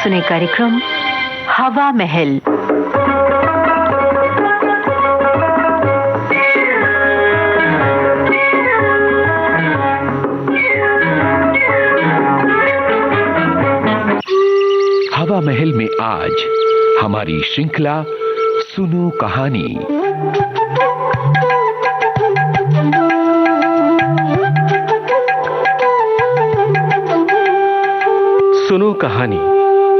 सुने कार्यक्रम हवा महल। हवा महल में आज हमारी श्रृंखला सुनो कहानी। सुनो कहानी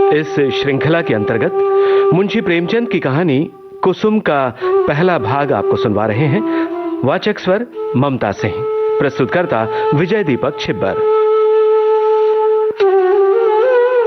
इस श्रृंखला के अंतर्गत मुंशी प्रेमचंद की कहानी कुसुम का पहला भाग आपको सुनवा रहे हैं। वाचक स्वर ममता सिंह, प्रस्तुतकर्ता विजय दीपक छिब्बर।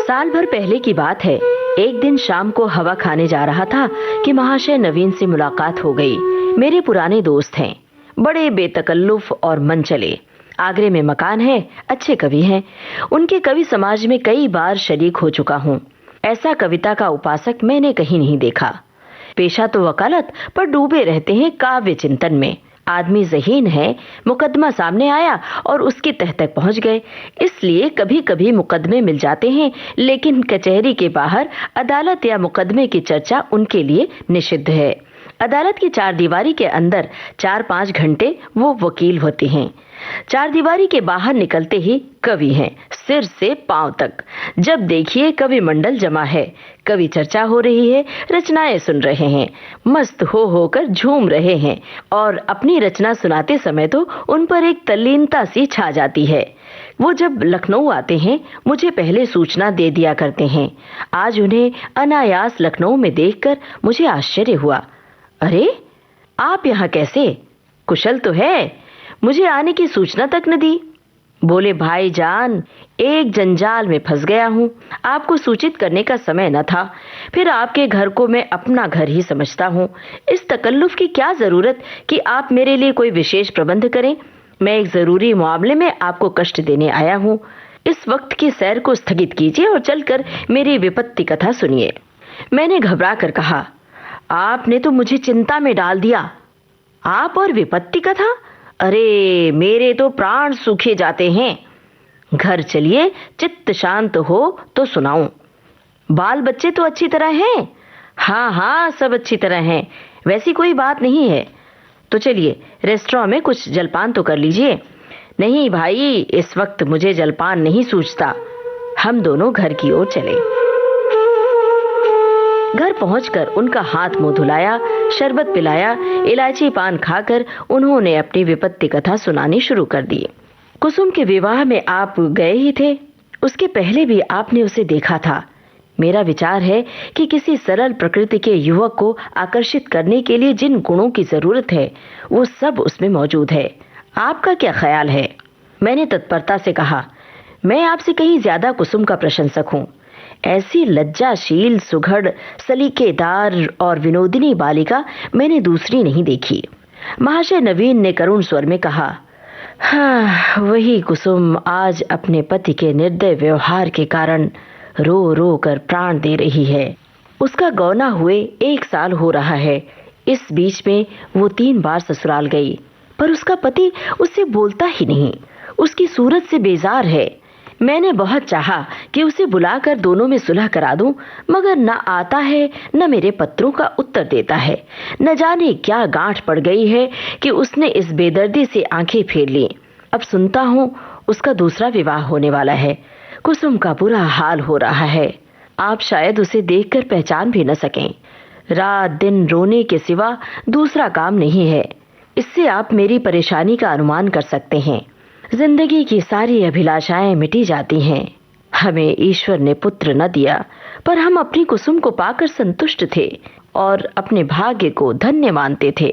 साल भर पहले की बात है। एक दिन शाम को हवा खाने जा रहा था कि महाशय नवीन से मुलाकात हो गई। मेरे पुराने दोस्त हैं, बड़े बेतकल्लुफ और मनचले। आगरे में मकान है, अच्छे कवि हैं। उनके कवि समाज में कई बार शरीक हो चुका हूँ। ऐसा कविता का उपासक मैंने कहीं नहीं देखा। पेशा तो वकालत, पर डूबे रहते हैं काव्य चिंतन में। आदमी ज़हीन है, मुकदमा सामने आया और उसके तह तक पहुंच गए। इसलिए कभी कभी मुकदमे मिल जाते हैं, लेकिन कचहरी के बाहर अदालत या मुकदमे की चर्चा उनके लिए निषिद्ध है। अदालत की चारदीवारी के अंदर 4-5 घंटे वो वकील होते हैं। चारदीवारी के बाहर निकलते ही कवि हैं, सिर से पांव तक। जब देखिए कवि मंडल जमा है, कवि चर्चा हो रही है, रचनाएं सुन रहे हैं, मस्त हो होकर झूम रहे हैं। और अपनी रचना सुनाते समय तो उन पर एक तल्लीनता सी छा जाती है। वो जब लखनऊ आते हैं, मुझे पहले सूचना दे दिया करते हैं। आज उन्हें अनायास लखनऊ में देखकर मुझे आश्चर्य हुआ। अरे, आप यहाँ कैसे? कुशल तो है? मुझे आने की सूचना तक न दी। बोले, भाई जान, एक जंजाल में फंस गया हूँ। आपको सूचित करने का समय न था। फिर आपके घर को मैं अपना घर ही समझता हूँ। इस तकल्लुफ की क्या जरूरत कि आप मेरे लिए कोई विशेष प्रबंध करें। मैं एक जरूरी मामले में आपको कष्ट देने आया हूँ। इस वक्त की सैर को स्थगित कीजिए और चलकर मेरी विपत्ति कथा सुनिए। मैंने घबरा कर कहा, आपने तो मुझे चिंता में डाल दिया। आप और विपत्ति कथा? अरे, मेरे तो प्राण सूखे जाते हैं। घर चलिए, चित्त शांत हो तो सुनाऊं। बाल बच्चे तो अच्छी तरह हैं? हाँ हाँ, सब अच्छी तरह हैं, वैसी कोई बात नहीं है। तो चलिए, रेस्टोरेंट में कुछ जलपान तो कर लीजिए। नहीं भाई, इस वक्त मुझे जलपान नहीं सूझता। हम दोनों घर की ओर चले। घर पहुंचकर उनका हाथ मुंह धुलाया, शरबत पिलाया, इलायची पान खाकर उन्होंने अपनी विपत्ति कथा सुनानी शुरू कर दी। कुसुम के विवाह में आप गए ही थे। उसके पहले भी आपने उसे देखा था। मेरा विचार है कि किसी सरल प्रकृति के युवक को आकर्षित करने के लिए जिन गुणों की जरूरत है, वो सब उसमें मौजूद है। आपका क्या ख्याल है? मैंने तत्परता से कहा, मैं आपसे कहीं ज्यादा कुसुम का प्रशंसक हूँ। ऐसी लज्जाशील, सुघड़, सलीकेदार और विनोदिनी बालिका मैंने दूसरी नहीं देखी। महाशय नवीन ने करुण स्वर में कहा, हाँ, वही कुसुम आज अपने पति के निर्दय व्यवहार के कारण रो रो कर प्राण दे रही है। उसका गौना हुए 1 साल हो रहा है। इस बीच में वो 3 बार ससुराल गई, पर उसका पति उससे बोलता ही नहीं। उसकी सूरत से बेजार है। मैंने बहुत चाहा कि उसे बुलाकर दोनों में सुलह करा दूं, मगर न आता है, न मेरे पत्रों का उत्तर देता है। न जाने क्या गांठ पड़ गई है कि उसने इस बेदर्दी से आंखें फेर ली। अब सुनता हूँ उसका दूसरा विवाह होने वाला है। कुसुम का बुरा हाल हो रहा है। आप शायद उसे देखकर पहचान भी न सकें। रात दिन रोने के सिवा दूसरा काम नहीं है। इससे आप मेरी परेशानी का अनुमान कर सकते हैं। जिंदगी की सारी अभिलाषाएं मिटी जाती हैं। हमें ईश्वर ने पुत्र न दिया, पर हम अपनी कुसुम को पाकर संतुष्ट थे और अपने भाग्य को धन्य मानते थे।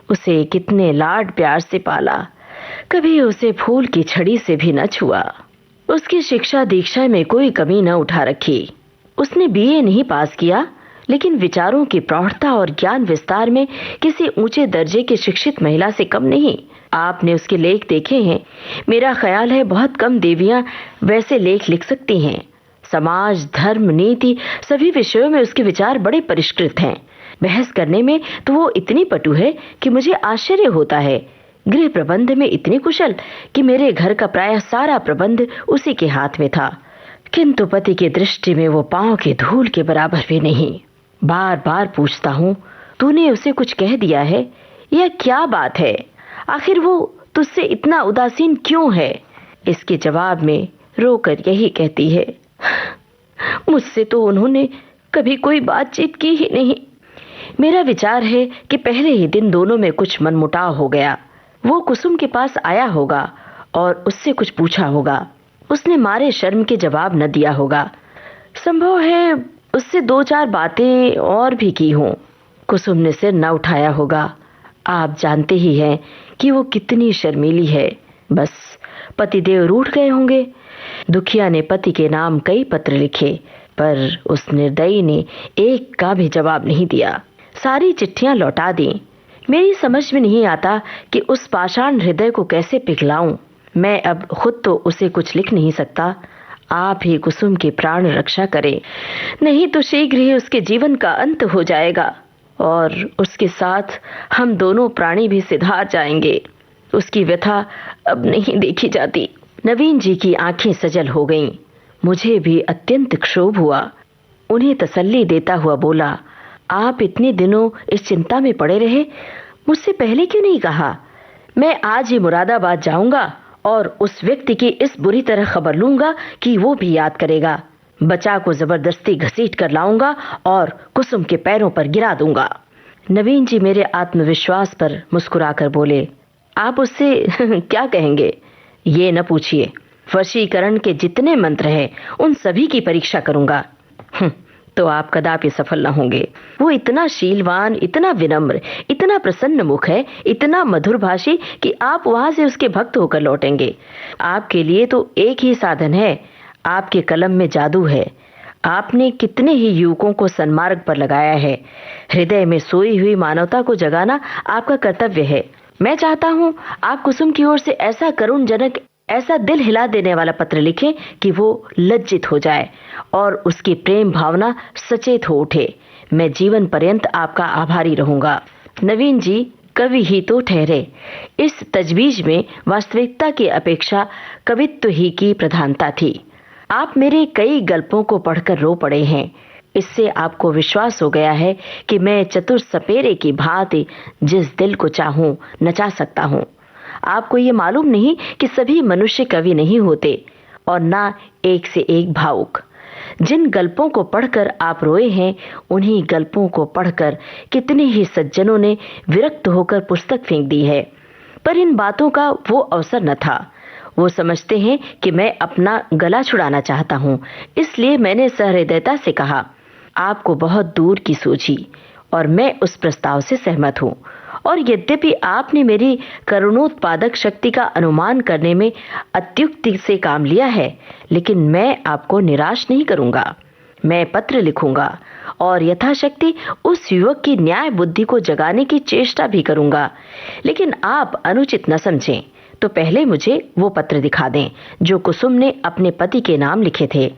उसे कितने लाड प्यार से पाला, कभी उसे फूल की छड़ी से भी न छुआ। उसकी शिक्षा दीक्षा में कोई कमी न उठा रखी। उसने बीए नहीं पास किया, लेकिन विचारों की प्रौढ़ता और ज्ञान विस्तार में किसी ऊंचे दर्जे की शिक्षित महिला से कम नहीं। आपने उसके लेख देखे हैं। मेरा ख्याल है बहुत कम देवियां वैसे लेख लिख सकती हैं। समाज, धर्म, नीति सभी विषयों में उसके विचार बड़े परिष्कृत हैं। बहस करने में तो वो इतनी पटु है कि मुझे आश्चर्य होता है। गृह प्रबंध में इतनी कुशल कि मेरे घर का प्रायः सारा प्रबंध उसी के हाथ में था। किंतु पति की दृष्टि में वो पांव की धूल के बराबर भी नहीं। बार बार पूछता हूँ, तूने उसे कुछ कह दिया है? यह क्या बात है? आखिर वो तुझसे इतना उदासीन क्यों है? इसके जवाब में रोकर यही कहती है, मुझसे तो उन्होंने कभी कोई बातचीत की ही नहीं। मेरा विचार है कि पहले ही दिन दोनों में कुछ मनमुटाव हो गया। वो कुसुम के पास आया होगा और उससे कुछ पूछा होगा। उसने मारे शर्म के जवाब न दिया होगा। संभव है उससे 2-4 बातें और भी की हों। कुसुम ने सिर न उठाया होगा। आप जानते ही हैं कि वो कितनी शर्मीली है। बस पतिदेव रूठ गए होंगे। दुखिया ने पति के नाम कई पत्र लिखे, पर उस निर्दयी ने एक का भी जवाब नहीं दिया। सारी चिट्ठियां लौटा दी। मेरी समझ में नहीं आता कि उस पाषाण हृदय को कैसे पिघलाऊं। मैं अब खुद तो उसे कुछ लिख नहीं सकता। आप ही कुसुम की प्राण रक्षा करें, नहीं तो शीघ्र ही उसके जीवन का अंत हो जाएगा और उसके साथ हम दोनों प्राणी भी सिधार जाएंगे। उसकी व्यथा अब नहीं देखी जाती। नवीन जी की आंखें सजल हो गईं। मुझे भी अत्यंत क्षोभ हुआ। उन्हें तसल्ली देता हुआ बोला, आप इतने दिनों इस चिंता में पड़े रहे, मुझसे पहले क्यों नहीं कहा? मैं आज ही मुरादाबाद जाऊंगा और उस व्यक्ति की इस बुरी तरह खबर लूंगा कि वो भी याद करेगा। बचा को जबरदस्ती घसीट कर लाऊंगा और कुसुम के पैरों पर गिरा दूंगा। नवीन जी मेरे आत्मविश्वास पर मुस्कुराकर बोले, आप उससे क्या कहेंगे? ये न पूछिए। वशीकरण के जितने मंत्र हैं उन सभी की परीक्षा करूंगा। तो आप कदापि सफल न होंगे। वो इतना शीलवान, इतना विनम्र, इतना प्रसन्न मुख है, इतना मधुरभाषी कि आप वहां से उसके भक्त होकर लौटेंगे। आपके लिए तो एक ही साधन है, आपके कलम में जादू है। आपने कितने ही युवकों को सन्मार्ग पर लगाया है। हृदय में सोई हुई मानवता को जगाना आपका कर्तव्य है। मैं चाहता हूँ आप कुसुम की ओर से ऐसा करुण जनक, ऐसा दिल हिला देने वाला पत्र लिखें कि वो लज्जित हो जाए और उसकी प्रेम भावना सचेत हो उठे। मैं जीवन पर्यंत आपका आभारी रहूंगा। नवीन जी कवि ही तो ठहरे। इस तजवीज में वास्तविकता की अपेक्षा कवित्व ही की प्रधानता थी। आप मेरे कई गल्पों को पढ़कर रो पड़े हैं। इससे आपको विश्वास हो गया है कि मैं चतुर सपेरे की भांति जिस दिल को चाहूं नचा सकता हूं। आपको ये मालूम नहीं कि सभी मनुष्य कवि नहीं होते और ना एक से एक भावुक। जिन गल्पों को पढ़कर आप रोए हैं, उन्हीं गल्पों को पढ़कर कितने ही सज्जनों ने विरक्त होकर पुस्तक फेंक दी है। पर इन बातों का वो अवसर न था। वो समझते हैं कि मैं अपना गला छुड़ाना चाहता हूँ, इसलिए मैंने सहृदयता से कहा, आपको बहुत दूर की सूझी और मैं उस प्रस्ताव से सहमत हूँ। और यद्यपि आपने मेरी करुणोत्पादक शक्ति का अनुमान करने में अत्युक्ति से काम लिया है, लेकिन मैं आपको निराश नहीं करूंगा। मैं पत्र लिखूंगा और यथाशक्ति उस युवक की न्याय बुद्धि को जगाने की चेष्टा भी करूंगा। लेकिन आप अनुचित न समझें तो पहले मुझे वो पत्र दिखा दें जो कुसुम ने अपने पति के नाम लिखे थे।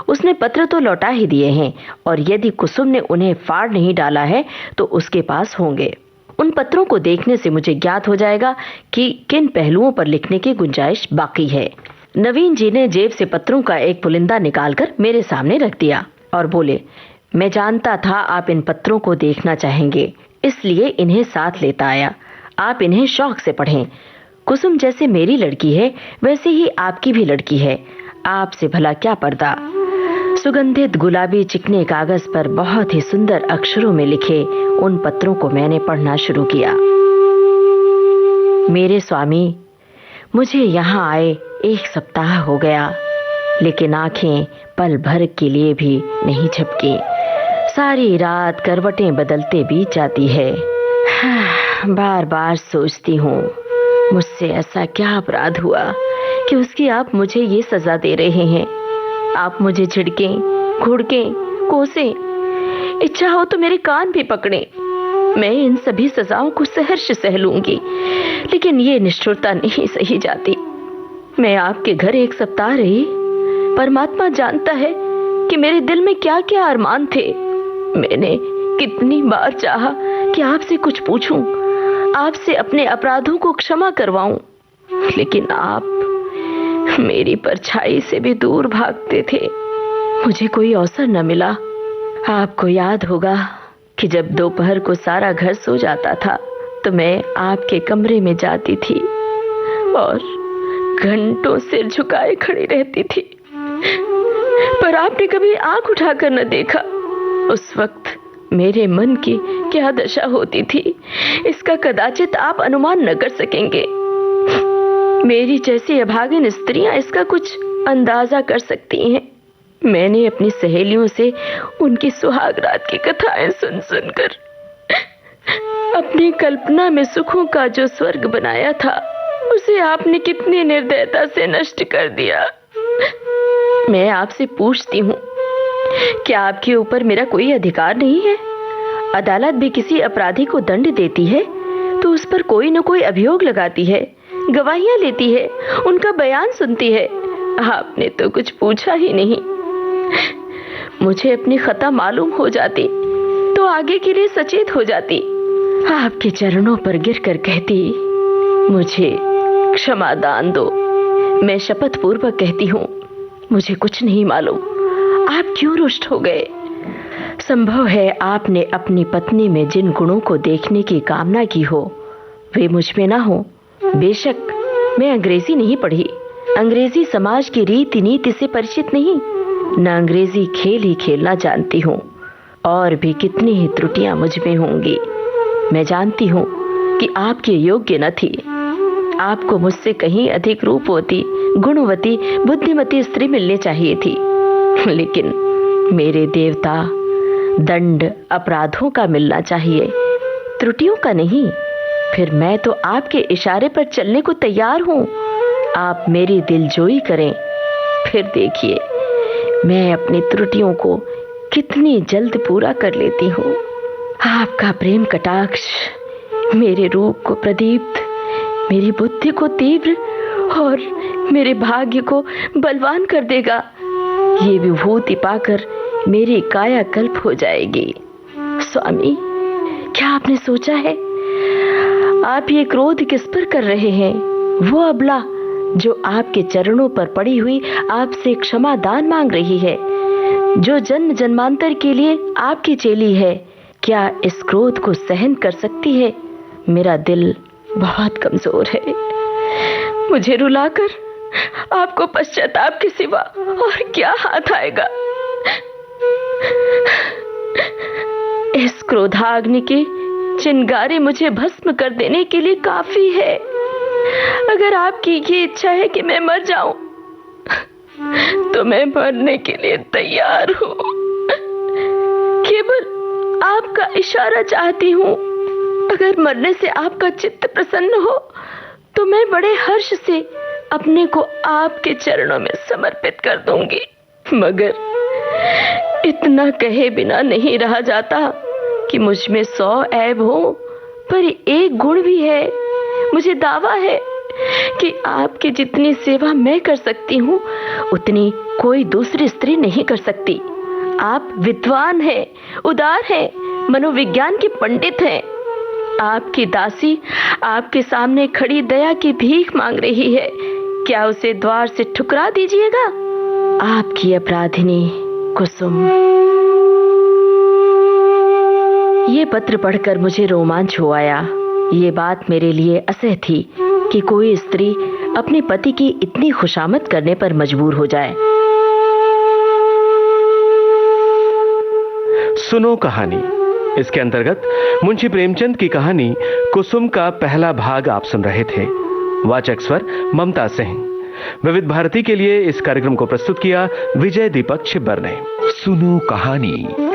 उसने पत्र तो लौटा ही दिए हैं और यदि कुसुम ने उन्हें फाड़ नहीं डाला है तो उसके पास होंगे। उन पत्रों को देखने से मुझे ज्ञात हो जाएगा कि किन पहलुओं पर लिखने की गुंजाइश बाकी है। नवीन जी ने जेब से पत्रों का एक पुलिंदा निकालकर मेरे सामने रख दिया और बोले, मैं जानता था आप इन पत्रों को देखना चाहेंगे, इसलिए इन्हें साथ लेता आया। आप इन्हें शौक से पढ़ें। कुसुम जैसे मेरी लड़की है, वैसे ही आपकी भी लड़की है। आपसे भला क्या पर्दा। सुगंधित गुलाबी चिकने कागज पर बहुत ही सुंदर अक्षरों में लिखे उन पत्रों को मैंने पढ़ना शुरू किया। मेरे स्वामी, मुझे यहाँ आए 1 सप्ताह हो गया, लेकिन आंखें पल भर के लिए भी नहीं झपकी। सारी रात करवटें बदलते बीत जाती है। बार बार सोचती हूँ, मुझसे ऐसा क्या अपराध हुआ कि उसकी आप मुझे ये सजा दे रहे हैं। आप मुझे झिड़कें, घुड़कें, कोसें, इच्छा हो तो मेरे कान भी पकड़ें। मैं इन सभी सजाओं को सहर्ष सह लूंगी, लेकिन ये निष्ठुरता नहीं सही जाती। मैं आपके घर 1 सप्ताह रही। परमात्मा जानता है कि मेरे दिल में क्या क्या अरमान थे। मैंने कितनी बार चाहा कि आपसे कुछ पूछूं, आपसे अपने अपराधों को क्षमा करवाऊं, लेकिन आप मेरी परछाई से भी दूर भागते थे। मुझे कोई अवसर न मिला। आपको याद होगा कि जब दोपहर को सारा घर सो जाता था तो मैं आपके कमरे में जाती थी और घंटों सिर झुकाए खड़ी रहती थी, पर आपने कभी आंख उठाकर न देखा। उस वक्त मेरे मन की क्या दशा होती थी, इसका कदाचित आप अनुमान न कर सकेंगे। मेरी जैसी अभागिन स्त्रियां इसका कुछ अंदाजा कर सकती हैं। मैंने अपनी सहेलियों से उनकी सुहाग रात की कथाएं सुन सुनकर अपनी कल्पना में सुखों का जो स्वर्ग बनाया था, उसे आपने कितनी निर्दयता से नष्ट कर दिया। मैं आपसे पूछती हूँ, क्या आपके ऊपर मेरा कोई अधिकार नहीं है? अदालत भी किसी अपराधी को दंड देती है तो उस पर कोई न कोई अभियोग लगाती है, गवाहियां लेती है, उनका बयान सुनती है। आपने तो कुछ पूछा ही नहीं। मुझे अपनी खता मालूम हो जाती तो आगे के लिए सचेत हो जाती। आपके चरणों पर गिरकर कहती, मुझे क्षमा दान दो। मैं शपथ पूर्वक कहती हूँ, मुझे कुछ नहीं मालूम आप क्यों रुष्ट हो गए। संभव है आपने अपनी पत्नी में जिन गुणों को देखने की कामना की हो वे मुझ में ना हो। बेशक मैं अंग्रेजी नहीं पढ़ी, अंग्रेजी समाज की रीति नीति से परिचित नहीं, न अंग्रेजी खेल ही खेलना जानती हूँ। और भी कितनी ही त्रुटियां मुझ में होंगी। मैं जानती हूँ कि आपके योग्य न थी। आपको मुझसे कहीं अधिक रूपवती, गुणवती, बुद्धिमती स्त्री मिलनी चाहिए थी, लेकिन मेरे देवता, दंड अपराधों का मिलना चाहिए, त्रुटियों का नहीं। फिर मैं तो आपके इशारे पर चलने को तैयार हूँ। आप मेरी दिलजोई करें, फिर देखिए मैं अपनी त्रुटियों को कितनी जल्द पूरा कर लेती हूँ। आपका प्रेम कटाक्ष मेरे रूप को प्रदीप्त, मेरी बुद्धि को तीव्र और मेरे भाग्य को बलवान कर देगा। ये विभूति पाकर मेरी कायाकल्प हो जाएगी। स्वामी, क्या आपने सोचा है आप ये क्रोध किस पर कर रहे हैं? वो अबला जो आपके चरणों पर पड़ी हुई आपसे क्षमा दान मांग रही है, जो जन्म जन्मांतर के लिए आपकी चेली है, क्या इस क्रोध को सहन कर सकती है? मेरा दिल बहुत कमजोर है। मुझे रुलाकर आपको पश्चाताप के सिवा और क्या हाथ आएगा? इस क्रोधाग्नि की चिंगारी मुझे भस्म कर देने के लिए काफी है। अगर आपकी ये इच्छा है कि मैं मर जाऊं, तो मैं मरने के लिए तैयार हूं। केवल आपका इशारा चाहती हूं। अगर मरने से आपका चित्त प्रसन्न हो तो मैं बड़े हर्ष से अपने को आपके चरणों में समर्पित कर दूंगी। मगर इतना कहे बिना नहीं रहा जाता कि मुझ में 100 ऐब हो, पर एक गुण भी है। मुझे दावा है कि आपकी जितनी सेवा मैं कर सकती हूँ उतनी कोई दूसरी स्त्री नहीं कर सकती। आप विद्वान हैं, उदार हैं, मनोविज्ञान के पंडित हैं। आपकी दासी आपके सामने खड़ी दया की भीख मांग रही है, क्या उसे द्वार से ठुकरा दीजिएगा? आपकी अपराधिनी कुसुम। ये पत्र पढ़कर मुझे रोमांच हो आया। ये बात मेरे लिए असह्य थी कि कोई स्त्री अपने पति की इतनी खुशामद करने पर मजबूर हो जाए। सुनो कहानी, इसके अंतर्गत मुंशी प्रेमचंद की कहानी कुसुम का पहला भाग आप सुन रहे थे। वाचक स्वर ममता सिंह। विविध भारती के लिए इस कार्यक्रम को प्रस्तुत किया विजय दीपक छिब्बर ने। सुनो कहानी।